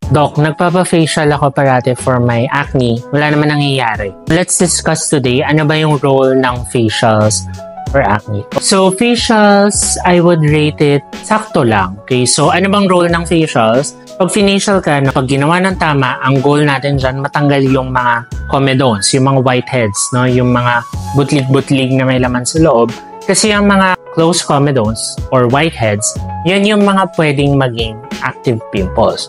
Doc, nagpapa-facial ako parati for my acne. Wala naman nangyayari. Let's discuss today ano ba yung role ng facials for acne. So, facials, I would rate it sakto lang. Okay, so ano bang role ng facials? Pag facial ka, pag ginawa ng tama, ang goal natin dyan, matanggal yung mga comedones, yung mga whiteheads, no? Yung mga butlig-butlig na may laman sa loob. Kasi yung mga closed comedones or whiteheads, yan yung mga pwedeng maging active pimples.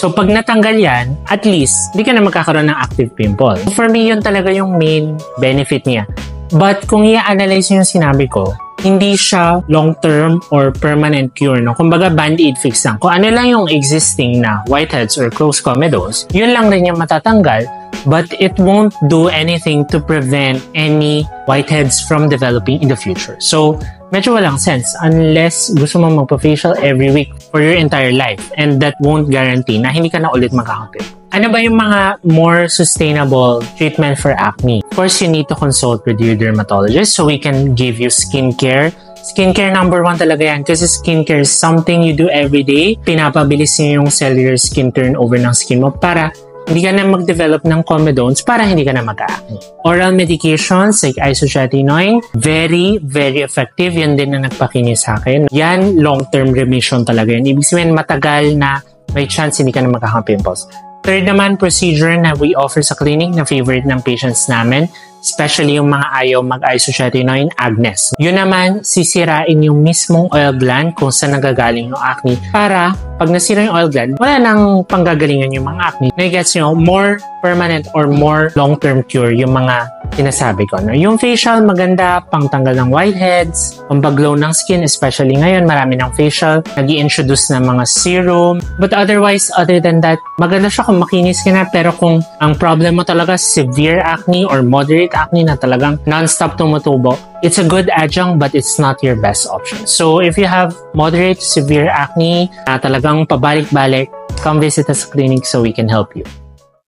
So, pag natanggal yan, at least, hindi ka na magkakaroon ng active pimple. For me, yun talaga yung main benefit niya. But kung i-analyze yung sinabi ko, hindi siya long-term or permanent cure. No? Kumbaga, band-aid fix lang. Kung ano lang yung existing na whiteheads or closed comedones, yun lang rin yung matatanggal. But it won't do anything to prevent any whiteheads from developing in the future. So, medyo walang sense unless gusto mo magpa-facial every week for your entire life. And that won't guarantee na hindi ka na ulit magkakapit. Ano ba yung mga more sustainable treatment for acne? Of course, you need to consult with your dermatologist so we can give you skincare. Skincare number 1 talaga yan kasi skincare is something you do every day. Pinapabilis niyo yung cellular skin turnover ng skin mo para hindi ka na mag-develop ng comedones para hindi ka na mag-acne. Oral medications like isotretinoin, very, very effective. Yan din na nagpakinis sa akin. Yan, long-term remission talaga yan. Ibig sabihin, matagal na may chance hindi ka na magkaka-pimples. Third naman, procedure na we offer sa clinic na favorite ng patients namin, especially yung mga ayaw mag-isotretinoin, agnes. Yun naman, sisirain yung mismong oil gland kung saan nagagaling yung acne para pag nasira yung oil gland, wala nang panggagalingan yung mga acne. Nagets nyo, more permanent or more long-term cure yung mga sinasabi ko. No? Yung facial, maganda, pangtanggal ng whiteheads, pampaglow ng skin, especially ngayon, marami ng facial, nag-i-introduce ng mga serum. But otherwise, other than that, maganda siya kung makinis ka na, pero kung ang problem mo talaga severe acne or moderate acne na talagang non-stop tumutubo, it's a good adjunct but it's not your best option. So if you have moderate severe acne na talagang pabalik-balik, come visit us sa clinic so we can help you.